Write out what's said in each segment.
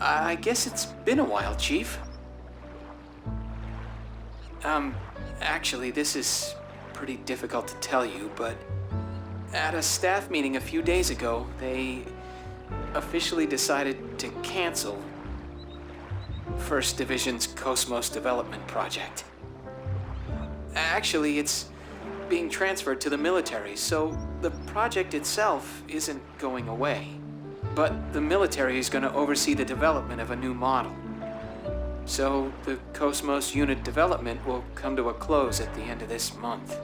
I guess it's been a while, Chief. Actually, this is pretty difficult to tell you, but at a staff meeting a few days ago, they officially decided to cancel First Division's Cosmos development project. Actually, it's being transferred to the military, so the project itself isn't going away. But the military is going to oversee the development of a new model. So the Cosmos unit development will come to a close at the end of this month.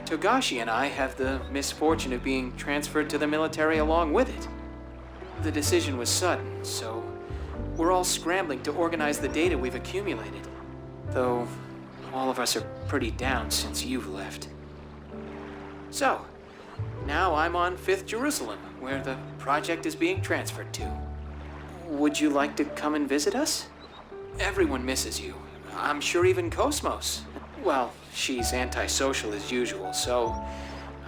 Togashi and I have the misfortune of being transferred to the military along with it. The decision was sudden, so we're all scrambling to organize the data we've accumulated. Though all of us are pretty down since you've left. So, now I'm on 5th Jerusalem, where the project is being transferred to. Would you like to come and visit us? Everyone misses you. I'm sure even Cosmos. Well, she's antisocial as usual, so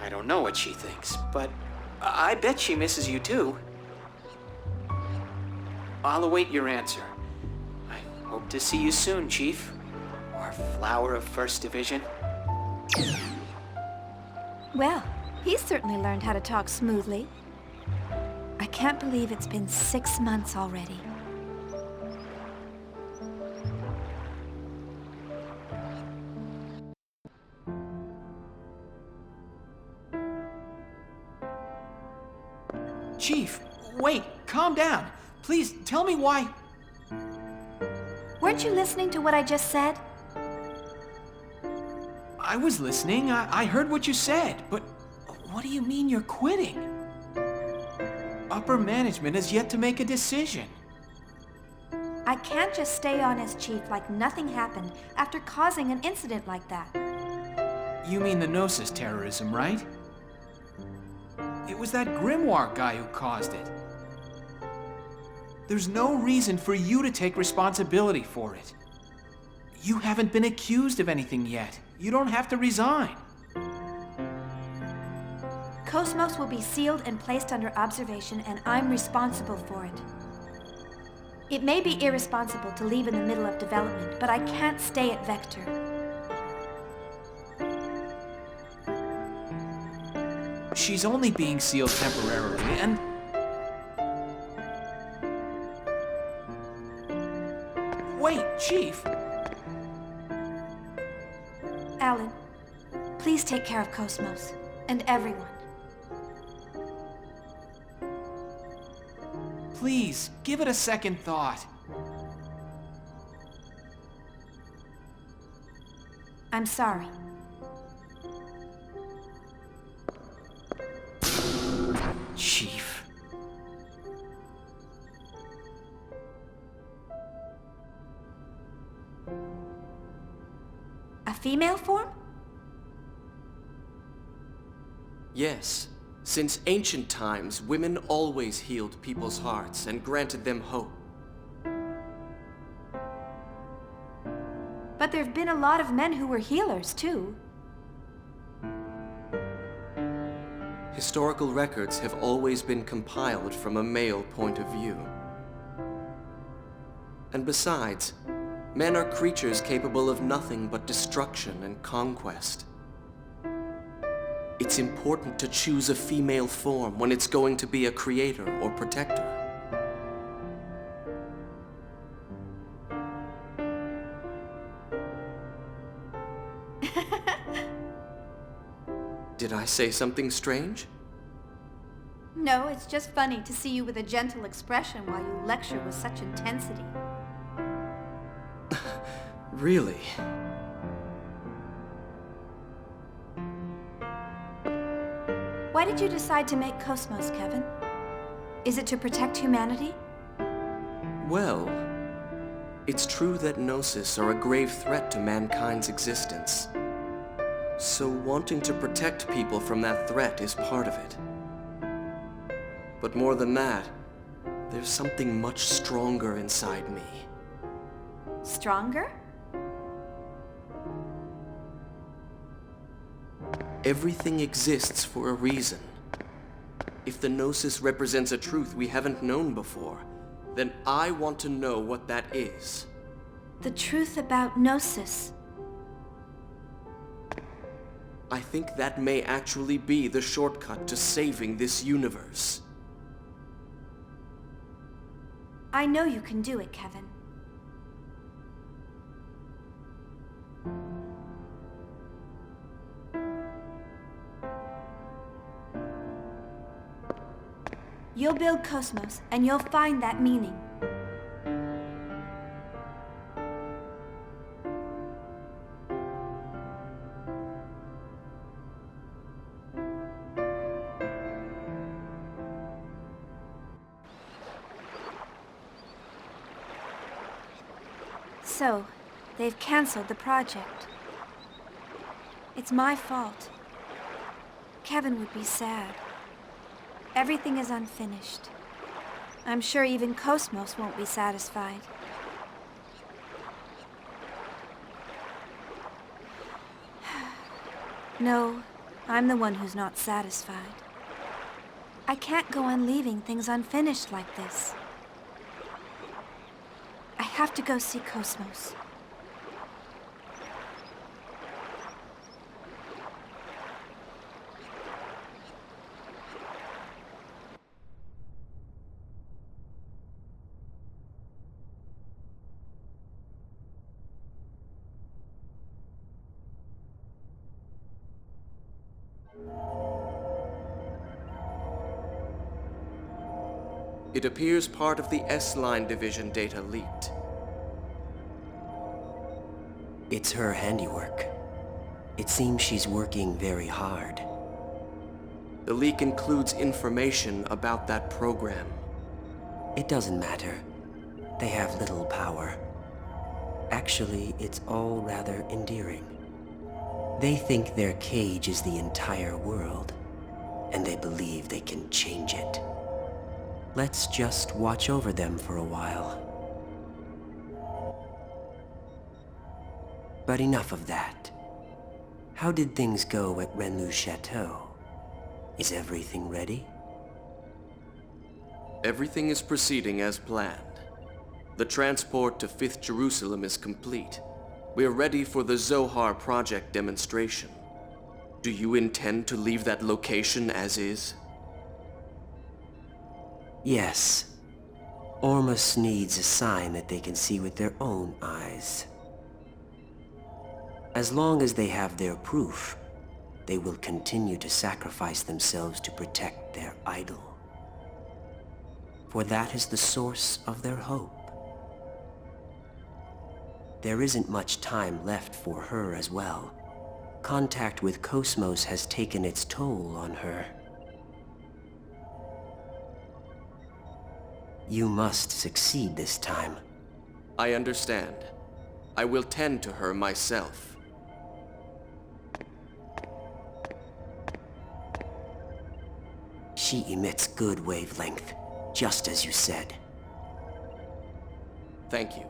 I don't know what she thinks, but I bet she misses you too. I'll await your answer. I hope to see you soon, Chief. Or Flower of 1st Division. Well, he's certainly learned how to talk smoothly. I can't believe it's been 6 months already. Chief, wait, calm down. Please, tell me why... Weren't you listening to what I just said? I was listening. I heard what you said, but what do you mean you're quitting? Upper management has yet to make a decision. I can't just stay on as chief like nothing happened after causing an incident like that. You mean the Gnosis terrorism, right? It was that Grimoire guy who caused it. There's no reason for you to take responsibility for it. You haven't been accused of anything yet. You don't have to resign. Cosmos will be sealed and placed under observation, and I'm responsible for it. It may be irresponsible to leave in the middle of development, but I can't stay at Vector. She's only being sealed temporarily, and... Wait, Chief! Alan, please take care of Cosmos, and everyone. Please, give it a second thought. I'm sorry. Chief. A female form? Yes. Since ancient times, women always healed people's hearts and granted them hope. But there've been a lot of men who were healers, too. Historical records have always been compiled from a male point of view. And besides, men are creatures capable of nothing but destruction and conquest. It's important to choose a female form when it's going to be a creator or protector. Did I say something strange? No, it's just funny to see you with a gentle expression while you lecture with such intensity. Really? Why did you decide to make Cosmos, Kevin? Is it to protect humanity? Well, it's true that Gnosis are a grave threat to mankind's existence. So wanting to protect people from that threat is part of it. But more than that, there's something much stronger inside me. Stronger? Everything exists for a reason. If the Gnosis represents a truth we haven't known before, then I want to know what that is. The truth about Gnosis. I think that may actually be the shortcut to saving this universe. I know you can do it, Kevin. You'll build Cosmos, and you'll find that meaning. So, they've canceled the project. It's my fault. Kevin would be sad. Everything is unfinished. I'm sure even Cosmos won't be satisfied. No, I'm the one who's not satisfied. I can't go on leaving things unfinished like this. I have to go see Cosmos. It appears part of the S-Line division data leaked. It's her handiwork. It seems she's working very hard. The leak includes information about that program. It doesn't matter. They have little power. Actually, it's all rather endearing. They think their cage is the entire world, and they believe they can change it. Let's just watch over them for a while. But enough of that. How did things go at Renlu's chateau? Is everything ready? Everything is proceeding as planned. The transport to 5th Jerusalem is complete. We're ready for the Zohar project demonstration. Do you intend to leave that location as is? Yes. Ormus needs a sign that they can see with their own eyes. As long as they have their proof, they will continue to sacrifice themselves to protect their idol. For that is the source of their hope. There isn't much time left for her as well. Contact with Cosmos has taken its toll on her. You must succeed this time. I understand. I will tend to her myself. She emits good wavelength, just as you said. Thank you.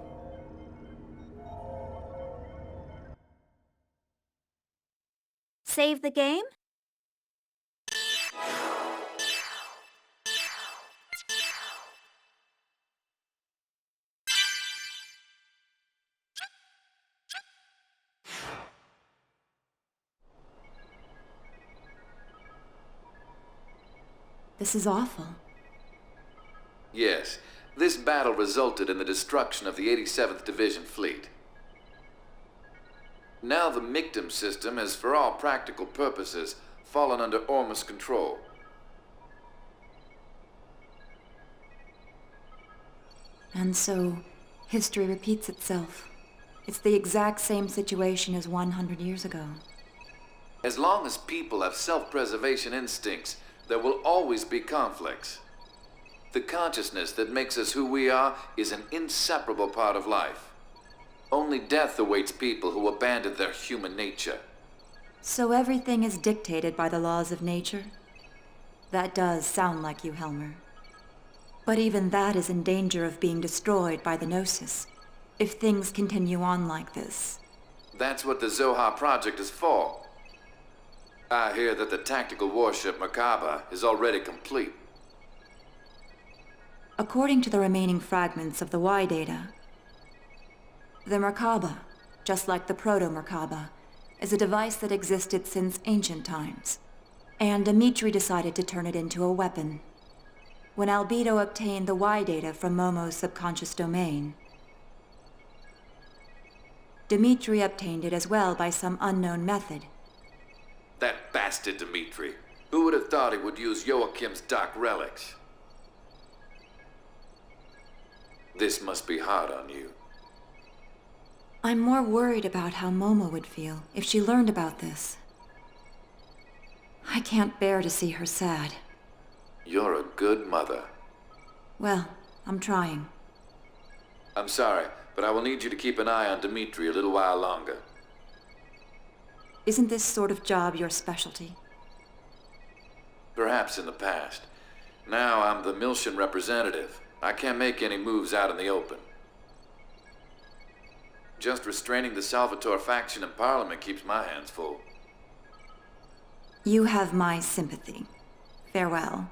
Save the game? This is awful. Yes, this battle resulted in the destruction of the 87th Division fleet. Now the Mictum system has, for all practical purposes, fallen under Ormus control. And so, history repeats itself. It's the exact same situation as 100 years ago. As long as people have self-preservation instincts, there will always be conflicts. The consciousness that makes us who we are is an inseparable part of life. Only death awaits people who abandon their human nature. So everything is dictated by the laws of nature? That does sound like you, Helmer. But even that is in danger of being destroyed by the Gnosis, if things continue on like this. That's what the Zohar project is for. I hear that the tactical warship Merkaba is already complete. According to the remaining fragments of the Y data, the Merkaba, just like the Proto-Merkaba, is a device that existed since ancient times. And Dimitri decided to turn it into a weapon. When Albedo obtained the Y data from Momo's subconscious domain, Dimitri obtained it as well by some unknown method. That bastard Dimitri. Who would have thought he would use Joachim's dark relics? This must be hard on you. I'm more worried about how Momo would feel if she learned about this. I can't bear to see her sad. You're a good mother. Well, I'm trying. I'm sorry, but I will need you to keep an eye on Dimitri a little while longer. Isn't this sort of job your specialty? Perhaps in the past. Now I'm the Miltian representative. I can't make any moves out in the open. Just restraining the Salvatore faction in Parliament keeps my hands full. You have my sympathy. Farewell.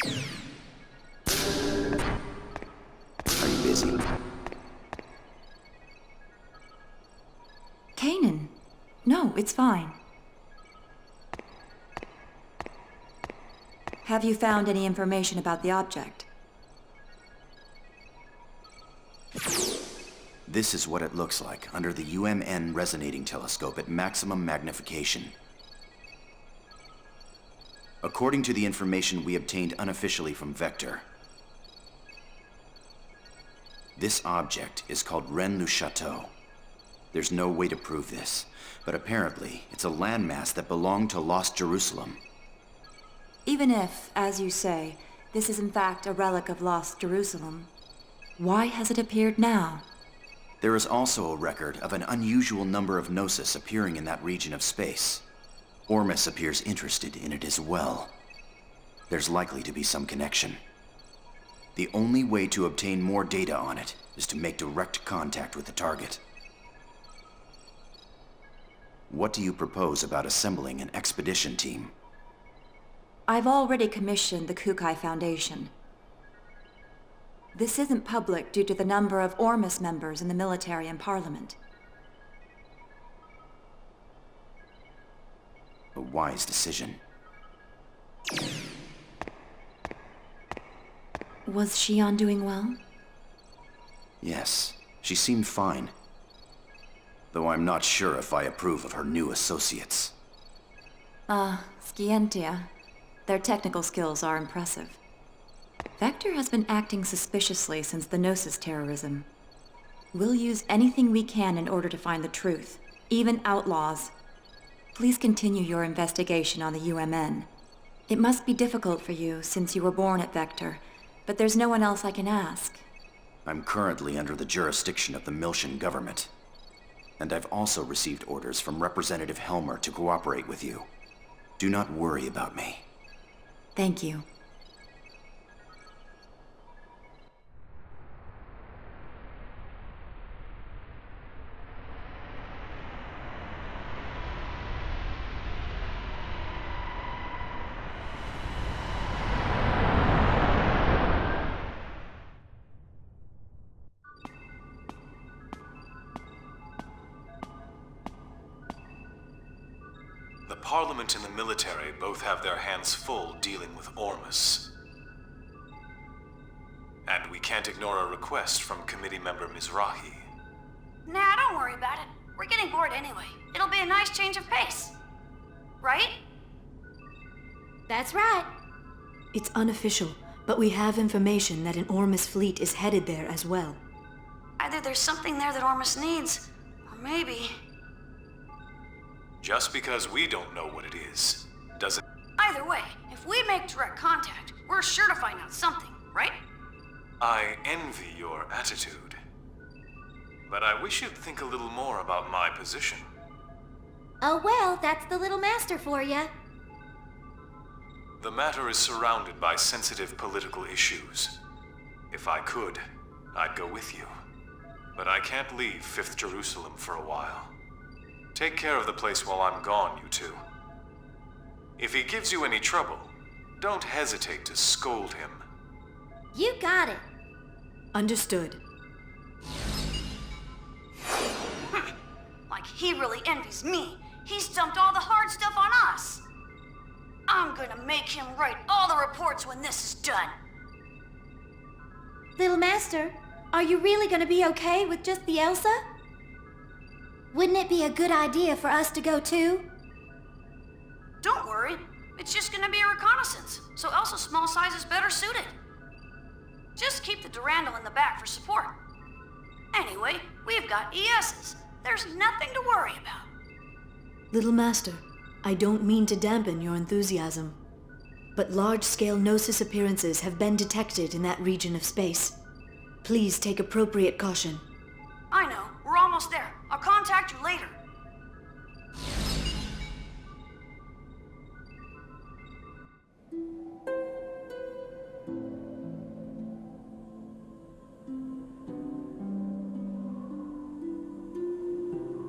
Are you busy? Kanan. No, it's fine. Have you found any information about the object? This is what it looks like under the UMN resonating telescope at maximum magnification. According to the information we obtained unofficially from Vector, this object is called Rennes-le-Château. There's no way to prove this, but apparently it's a landmass that belonged to Lost Jerusalem. Even if, as you say, this is in fact a relic of Lost Jerusalem, why has it appeared now? There is also a record of an unusual number of Gnosis appearing in that region of space. Ormus appears interested in it as well. There's likely to be some connection. The only way to obtain more data on it is to make direct contact with the target. What do you propose about assembling an expedition team? I've already commissioned the Kukai Foundation. This isn't public due to the number of Ormus members in the military and parliament. A wise decision. Was Shion doing well? Yes, she seemed fine. Though I'm not sure if I approve of her new associates. Scientia. Their technical skills are impressive. Vector has been acting suspiciously since the Gnosis terrorism. We'll use anything we can in order to find the truth, even outlaws. Please continue your investigation on the UMN. It must be difficult for you since you were born at Vector, but there's no one else I can ask. I'm currently under the jurisdiction of the Miltian government. And I've also received orders from Representative Helmer to cooperate with you. Do not worry about me. Thank you. The Parliament and the military both have their hands full dealing with Ormus. And we can't ignore a request from committee member Mizrahi. Nah, don't worry about it. We're getting bored anyway. It'll be a nice change of pace. Right? That's right. It's unofficial, but we have information that an Ormus fleet is headed there as well. Either there's something there that Ormus needs, or maybe... Just because we don't know what it is, doesn't... Either way, if we make direct contact, we're sure to find out something, right? I envy your attitude. But I wish you'd think a little more about my position. Oh well, that's the little master for ya. The matter is surrounded by sensitive political issues. If I could, I'd go with you. But I can't leave 5th Jerusalem for a while. Take care of the place while I'm gone, you two. If he gives you any trouble, don't hesitate to scold him. You got it. Understood. Like he really envies me. He's dumped all the hard stuff on us. I'm gonna make him write all the reports when this is done. Little Master, are you really gonna be okay with just the Elsa? Wouldn't it be a good idea for us to go too? Don't worry. It's just gonna be a reconnaissance, so Elsa's small size is better suited. Just keep the Durandal in the back for support. Anyway, we've got ESs. There's nothing to worry about. Little Master, I don't mean to dampen your enthusiasm, but large-scale Gnosis appearances have been detected in that region of space. Please take appropriate caution. I know. We're almost there. I'll contact you later.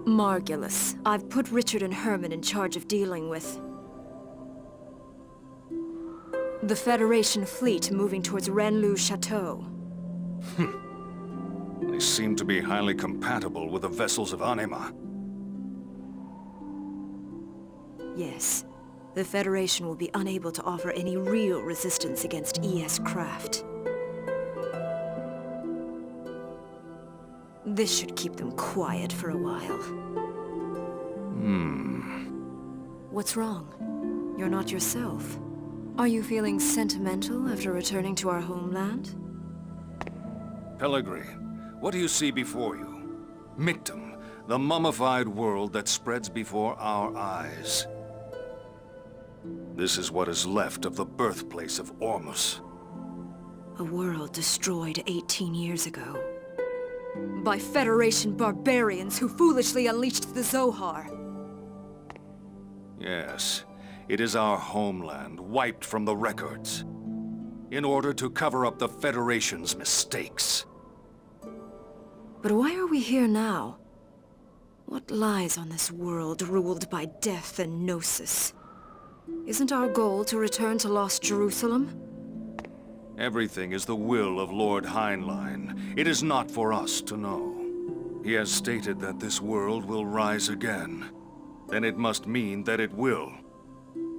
Margulis, I've put Richard and Herman in charge of dealing with the Federation fleet moving towards Renlu Chateau. They seem to be highly compatible with the vessels of Anima. Yes. The Federation will be unable to offer any real resistance against ES craft. This should keep them quiet for a while. What's wrong? You're not yourself. Are you feeling sentimental after returning to our homeland? Pellegrini, what do you see before you? Mictum, the mummified world that spreads before our eyes. This is what is left of the birthplace of Ormus. A world destroyed 18 years ago. By Federation barbarians who foolishly unleashed the Zohar. Yes, it is our homeland, wiped from the records, in order to cover up the Federation's mistakes. But why are we here now? What lies on this world ruled by death and Gnosis? Isn't our goal to return to Lost Jerusalem? Everything is the will of Lord Heinlein. It is not for us to know. He has stated that this world will rise again. Then it must mean that it will.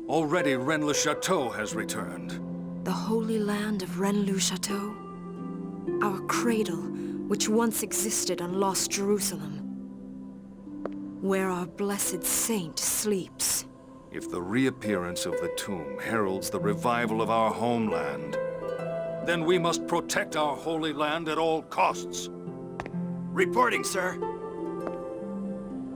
Already Rennes-le Chateau has returned. The holy land of Rennes-le Chateau? Our cradle, which once existed on Lost Jerusalem. Where our blessed saint sleeps. If the reappearance of the tomb heralds the revival of our homeland, then we must protect our holy land at all costs. Reporting, sir.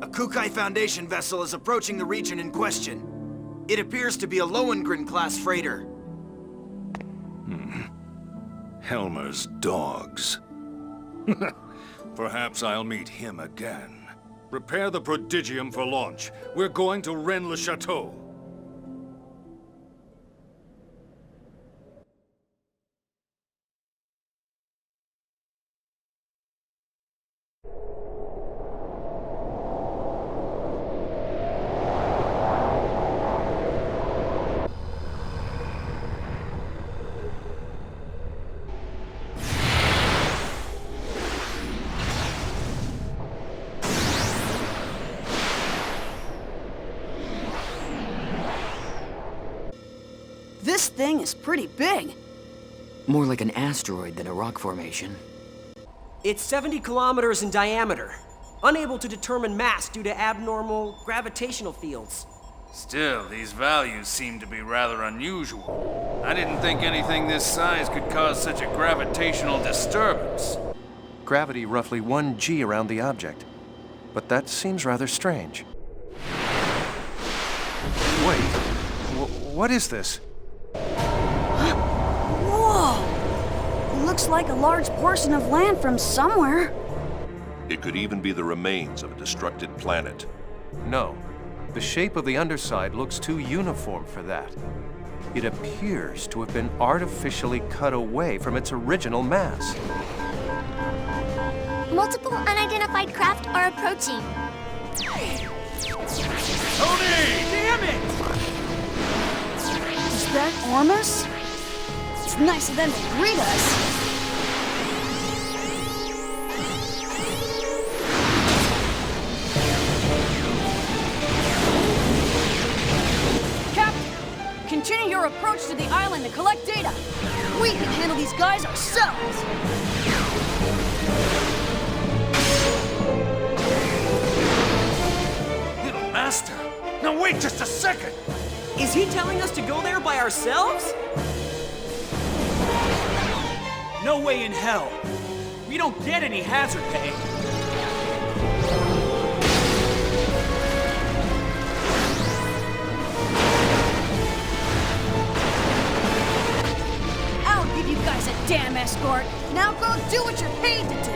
A Kukai Foundation vessel is approaching the region in question. It appears to be a Lohengrin-class freighter. Helmer's dogs. Perhaps I'll meet him again. Prepare the prodigium for launch. We're going to Rennes-le Chateau. This thing is pretty big. More like an asteroid than a rock formation. It's 70 kilometers in diameter. Unable to determine mass due to abnormal gravitational fields. Still, these values seem to be rather unusual. I didn't think anything this size could cause such a gravitational disturbance. Gravity roughly 1 g around the object. But that seems rather strange. Wait, what is this? Whoa! It looks like a large portion of land from somewhere. It could even be the remains of a destructed planet. No. The shape of the underside looks too uniform for that. It appears to have been artificially cut away from its original mass. Multiple unidentified craft are approaching. Tony! Damn it! Is that Ormus? It's nice of them to greet us. Captain, continue your approach to the island to collect data. We can handle these guys ourselves. Little Master! Now wait just a second! Is he telling us to go there by ourselves? No way in hell. We don't get any hazard pay. I'll give you guys a damn escort. Now go do what you're paid to do.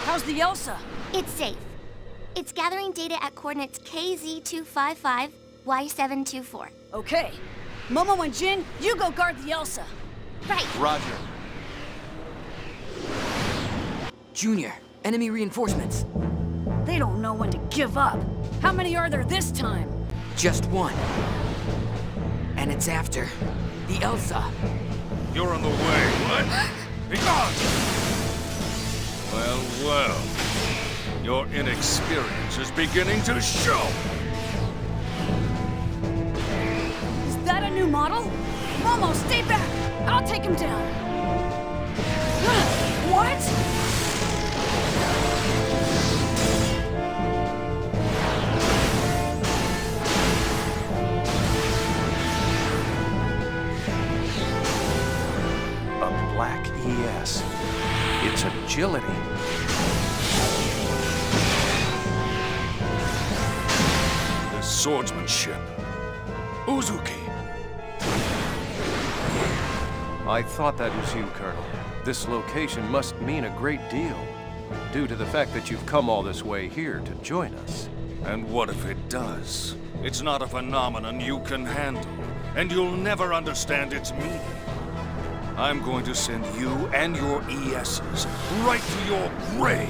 How's the Elsa? It's safe. It's gathering data at coordinates KZ255, Y724. Okay. Momo and Jin, you go guard the Elsa. Right. Roger. Junior, enemy reinforcements. They don't know when to give up. How many are there this time? Just one. And it's after the Elsa. You're in the way. What? Be gone! Well, well. Your inexperience is beginning to show. Is that a new model? Momo, stay back! I'll take him down. What? A black ES. Its agility. The swordsmanship. Uzuki. I thought that was you, Colonel. This location must mean a great deal, due to the fact that you've come all this way here to join us. And what if it does? It's not a phenomenon you can handle, and you'll never understand its meaning. I'm going to send you and your ESs right to your grave.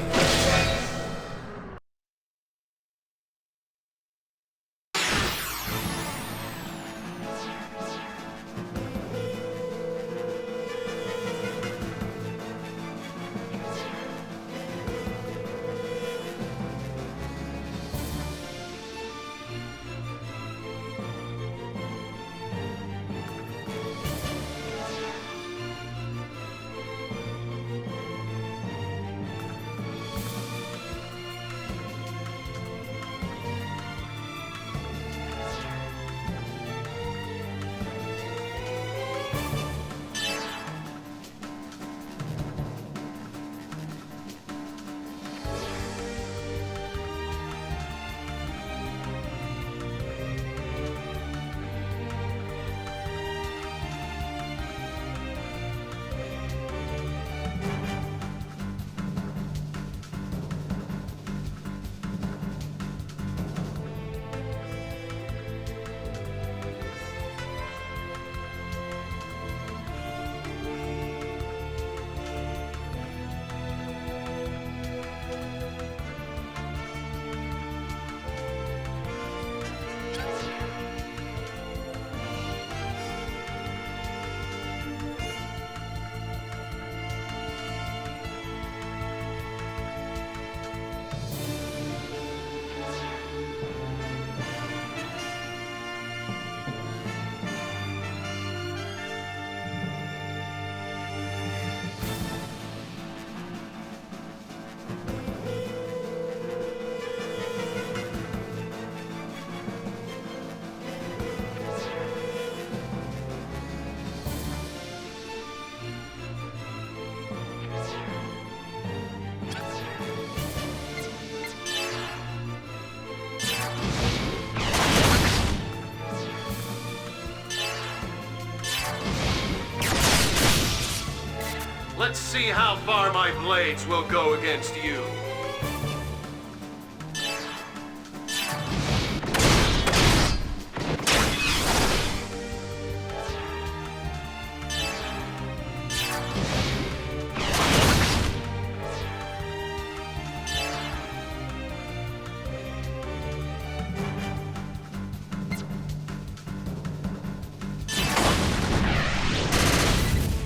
Let's see how far my blades will go against you.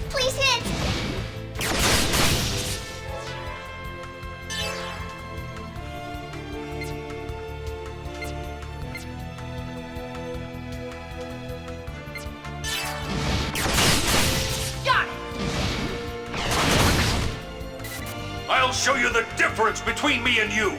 Please hit! Got it! I'll show you the difference between me and you!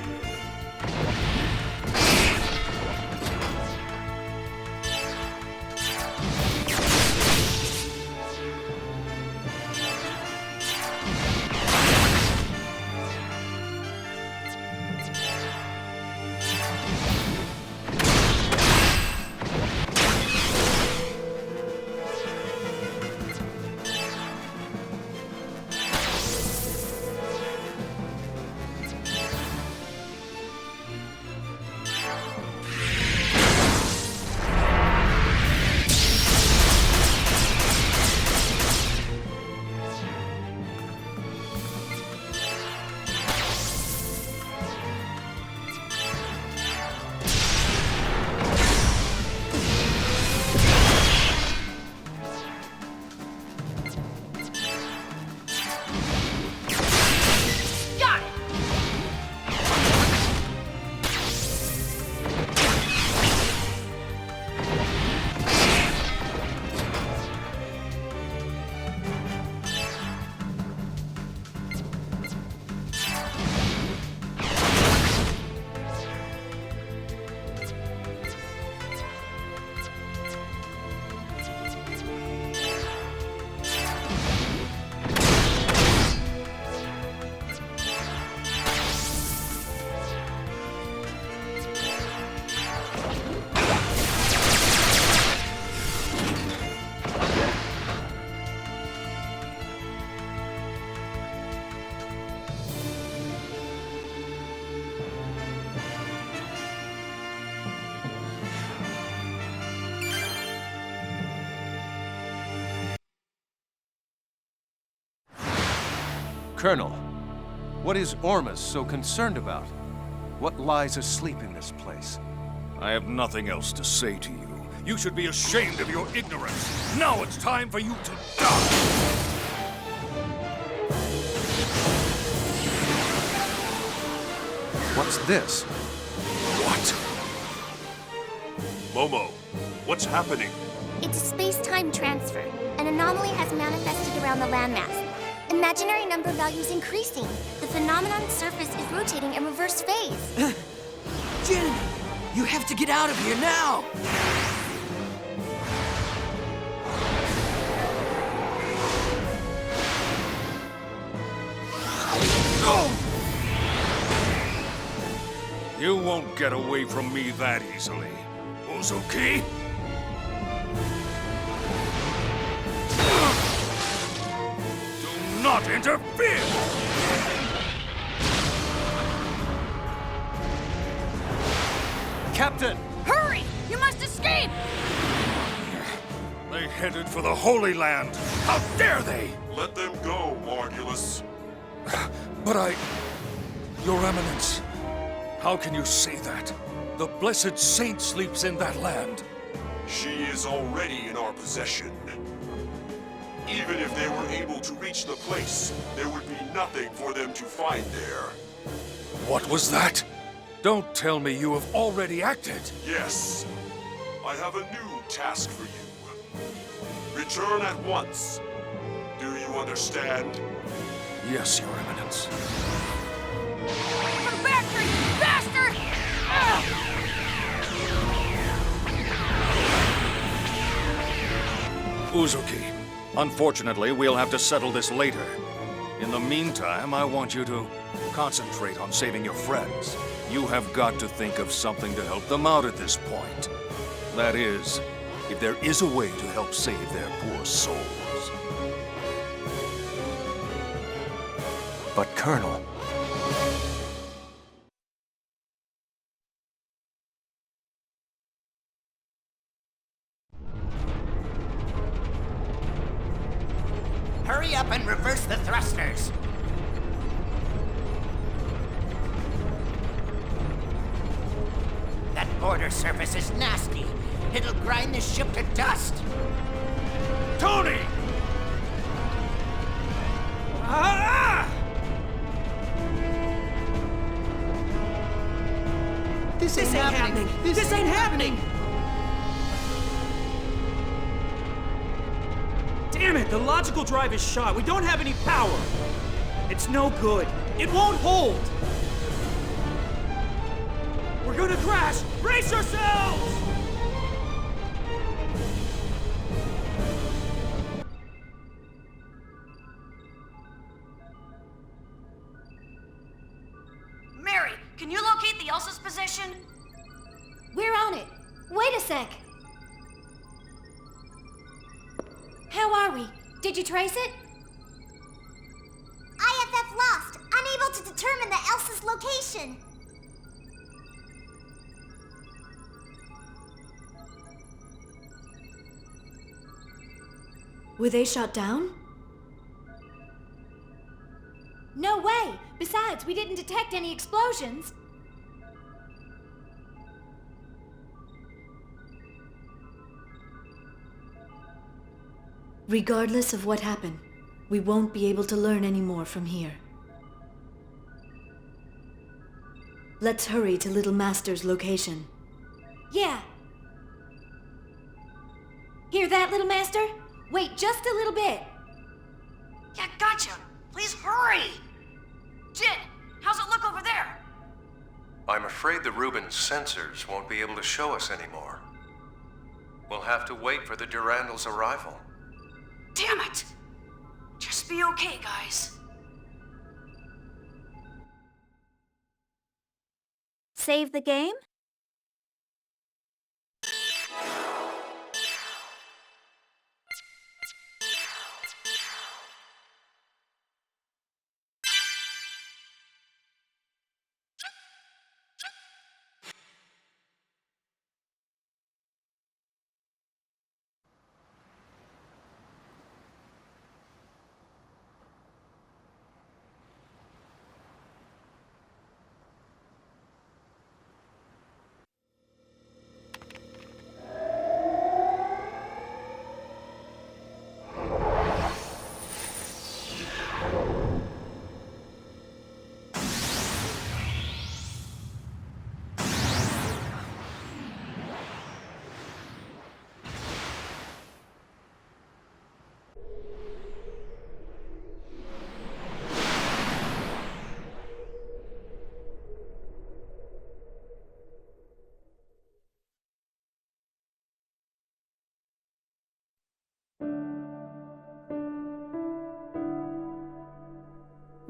Got it! Colonel, what is Ormus so concerned about? What lies asleep in this place? I have nothing else to say to you. You should be ashamed of your ignorance. Now it's time for you to die! What's this? What? Momo, what's happening? It's a space-time transfer. An anomaly has manifested around the landmass. Imaginary number values increasing. The phenomenon's surface is rotating in reverse phase. Jin, you have to get out of here now! You won't get away from me that easily. Uzuki? Do not interfere! Captain! Hurry! You must escape! They headed for the Holy Land. How dare they? Let them go, Margulis. But Your Eminence, how can you say that? The blessed saint sleeps in that land. She is already in our possession. Even if they were able to reach the place, there would be nothing for them to find there. What was that? Don't tell me you have already acted. Yes. I have a new task for you. Return at once. Do you understand? Yes, Your Eminence. Come back here, you bastard! Uzuki, unfortunately, we'll have to settle this later. In the meantime, I want you to concentrate on saving your friends. You have got to think of something to help them out at this point. That is, if there is a way to help save their poor souls. But Colonel... Hurry up and reverse the thrusters! That border surface is nasty. It'll grind this ship to dust. Tony! Ah! This ain't happening! This ain't happening! Damn it, the logical drive is shot. We don't have any power. It's no good. It won't hold. We're gonna crash! Brace yourselves! Mary, can you locate the Elsa's position? We're on it. Wait a sec. How are we? Did you trace it? IFF lost, unable to determine the Elsa's location. Were they shot down? No way! Besides, we didn't detect any explosions. Regardless of what happened, we won't be able to learn any more from here. Let's hurry to Little Master's location. Yeah. Hear that, Little Master? Wait just a little bit. Yeah, gotcha. Please hurry! Jin, how's it look over there? I'm afraid the Rubens sensors won't be able to show us anymore. We'll have to wait for the Durandal's arrival. Damn it! Just be okay, guys. Save the game?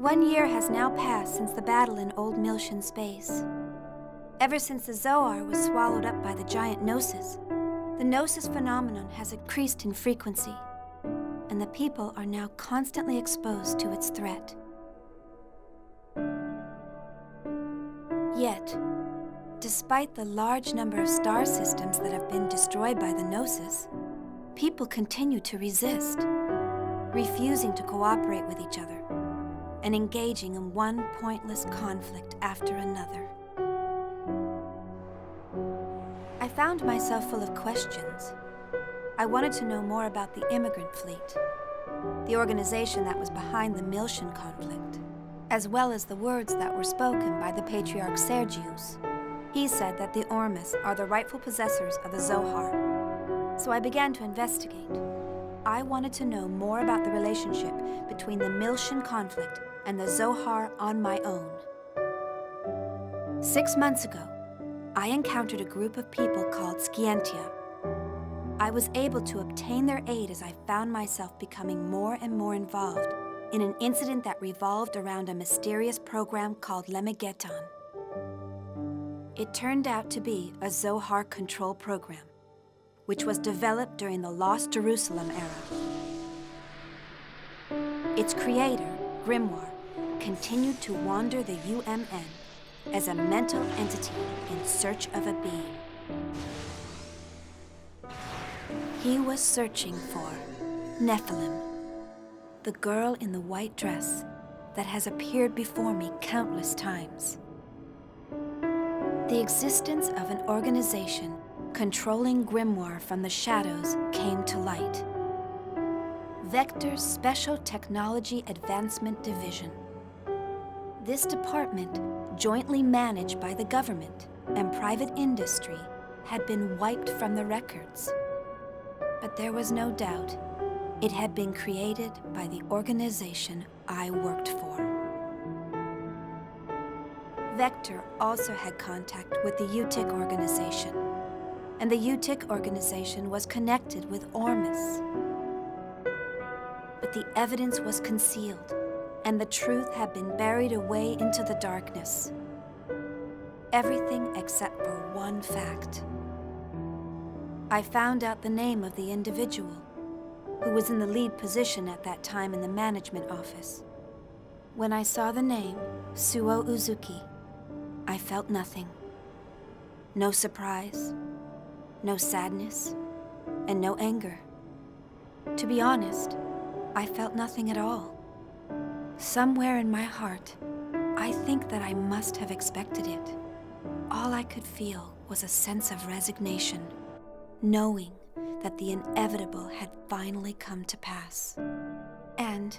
One year has now passed since the battle in Old Miltian space. Ever since the Zohar was swallowed up by the giant Gnosis, the Gnosis phenomenon has increased in frequency, and the people are now constantly exposed to its threat. Yet, despite the large number of star systems that have been destroyed by the Gnosis, people continue to resist, refusing to cooperate with each other, and engaging in one pointless conflict after another. I found myself full of questions. I wanted to know more about the immigrant fleet, the organization that was behind the Miltian conflict, as well as the words that were spoken by the Patriarch Sergius. He said that the Ormus are the rightful possessors of the Zohar. So I began to investigate. I wanted to know more about the relationship between the Miltian conflict and the Zohar on my own. 6 months ago, I encountered a group of people called Scientia. I was able to obtain their aid as I found myself becoming more and more involved in an incident that revolved around a mysterious program called Lemegeton. It turned out to be a Zohar control program, which was developed during the Lost Jerusalem era. Its creator, Grimoire, continued to wander the UMN as a mental entity in search of a being. He was searching for Nephilim, the girl in the white dress that has appeared before me countless times. The existence of an organization controlling Grimoire from the shadows came to light. Vector's Special Technology Advancement Division. This department, jointly managed by the government and private industry, had been wiped from the records. But there was no doubt it had been created by the organization I worked for. Vector also had contact with the UTIC organization, and the UTIC organization was connected with Ormus. But the evidence was concealed, and the truth had been buried away into the darkness. Everything except for one fact. I found out the name of the individual who was in the lead position at that time in the management office. When I saw the name, Suo Uzuki, I felt nothing. No surprise, no sadness, and no anger. To be honest, I felt nothing at all. Somewhere in my heart, I think that I must have expected it. All I could feel was a sense of resignation, knowing that the inevitable had finally come to pass. And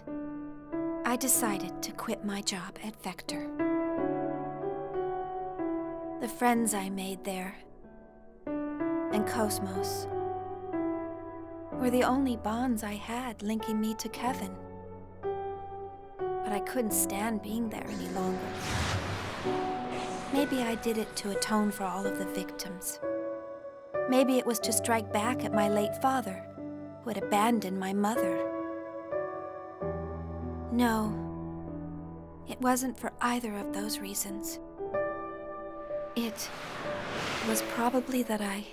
I decided to quit my job at Vector. The friends I made there, and Cosmos, were the only bonds I had linking me to Kevin. But I couldn't stand being there any longer. Maybe I did it to atone for all of the victims. Maybe it was to strike back at my late father, who had abandoned my mother. No, it wasn't for either of those reasons. It was probably that I...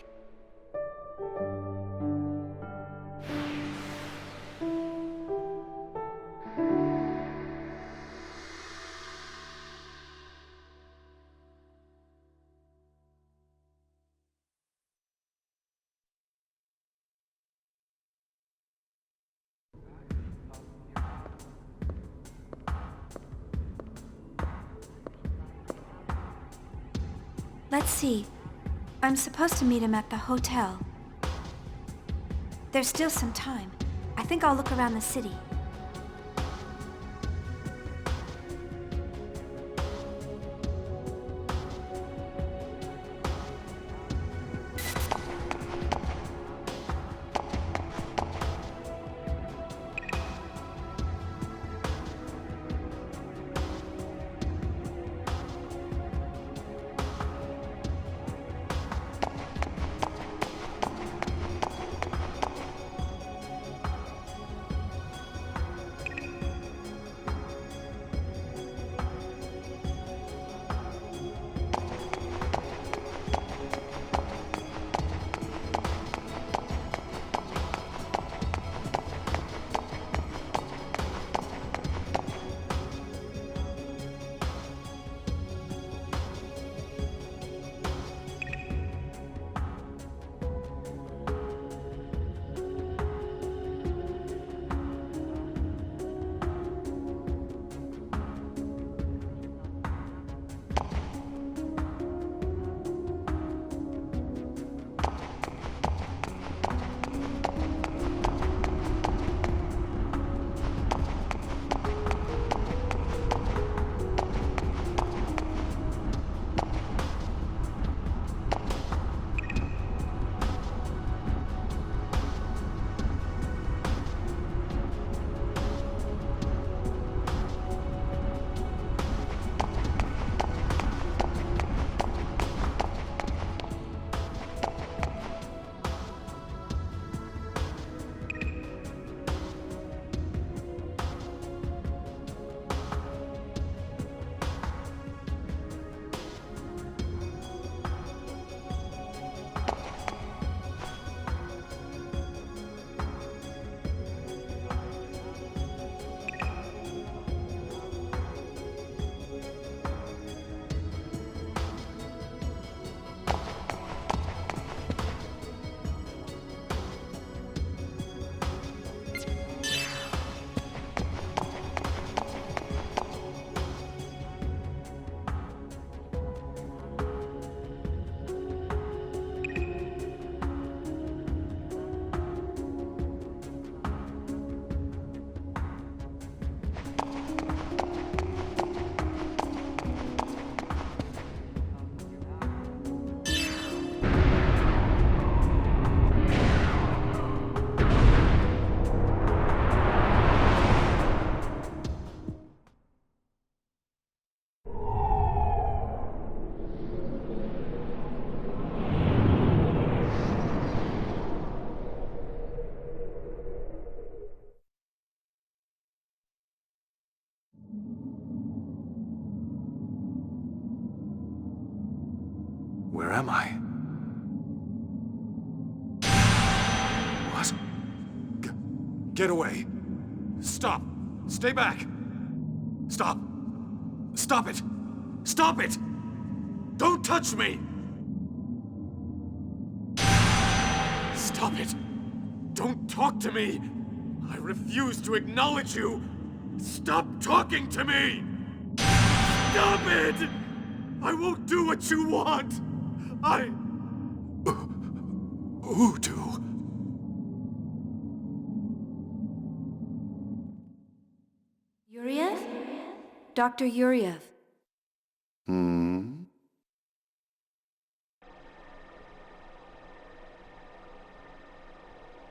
Let's see. I'm supposed to meet him at the hotel. There's still some time. I think I'll look around the city. Where am I? What? Get away! Stop! Stay back! Stop! Stop it! Stop it! Don't touch me! Stop it! Don't talk to me! I refuse to acknowledge you! Stop talking to me! Stop it! I won't do what you want! Who do? Yuriev? Dr. Yuriev.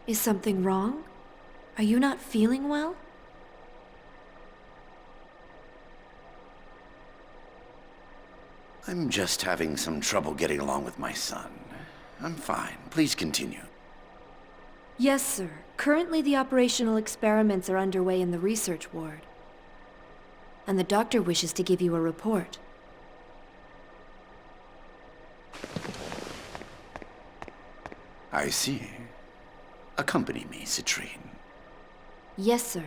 Is something wrong? Are you not feeling well? I'm just having some trouble getting along with my son. I'm fine. Please continue. Yes, sir. Currently the operational experiments are underway in the research ward. And the doctor wishes to give you a report. I see. Accompany me, Citrine. Yes, sir.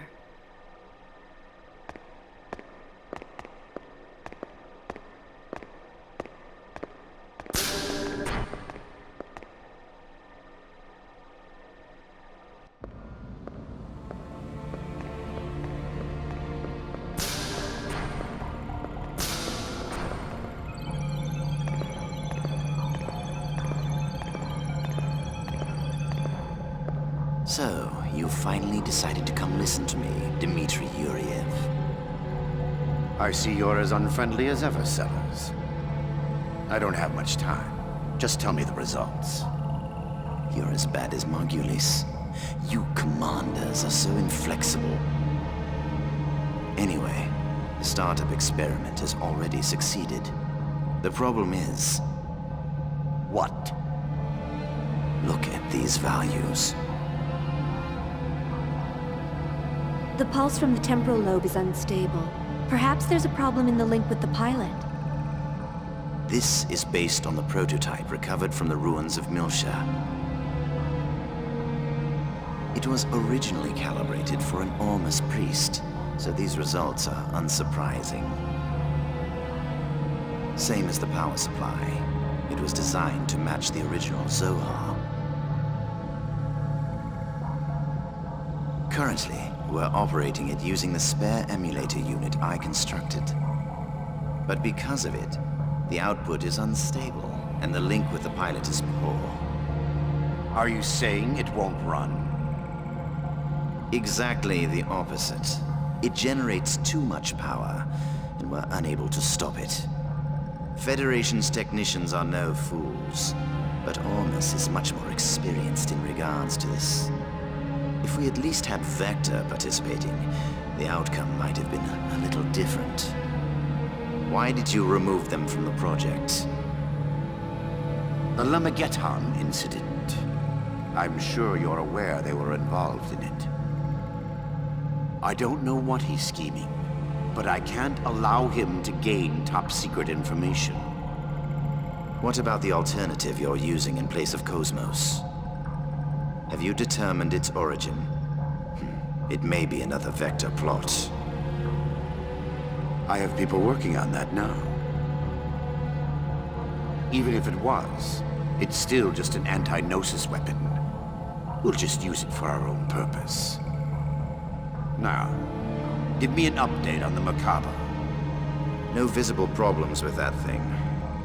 So, you finally decided to come listen to me, Dmitry Yuriev. I see you're as unfriendly as ever, Sellers. I don't have much time. Just tell me the results. You're as bad as Margulis. You commanders are so inflexible. Anyway, the startup experiment has already succeeded. The problem is... what? Look at these values. The pulse from the temporal lobe is unstable. Perhaps there's a problem in the link with the pilot. This is based on the prototype recovered from the ruins of Milsha. It was originally calibrated for an Ormus priest, so these results are unsurprising. Same as the power supply. It was designed to match the original Zohar. Currently, we're operating it using the spare emulator unit I constructed. But because of it, the output is unstable, and the link with the pilot is poor. Are you saying it won't run? Exactly the opposite. It generates too much power, and we're unable to stop it. Federation's technicians are no fools, but Ormus is much more experienced in regards to this. If we at least had Vector participating, the outcome might have been a little different. Why did you remove them from the project? The Lamagetan incident. I'm sure you're aware they were involved in it. I don't know what he's scheming, but I can't allow him to gain top-secret information. What about the alternative you're using in place of Cosmos? Have you determined its origin? It may be another Vector plot. I have people working on that now. Even if it was, it's still just an anti-Gnosis weapon. We'll just use it for our own purpose. Now, give me an update on the Macabre. No visible problems with that thing.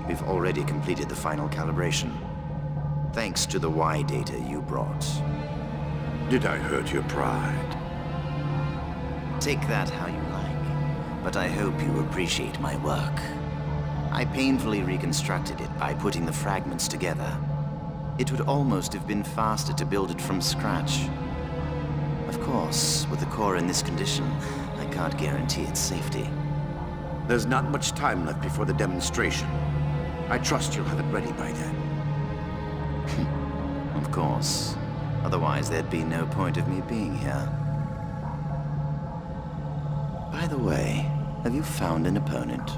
We've already completed the final calibration. Thanks to the Y data you brought. Did I hurt your pride? Take that how you like, but I hope you appreciate my work. I painfully reconstructed it by putting the fragments together. It would almost have been faster to build it from scratch. Of course, with the core in this condition, I can't guarantee its safety. There's not much time left before the demonstration. I trust you'll have it ready by then. Of course. Otherwise, there'd be no point of me being here. By the way, have you found an opponent?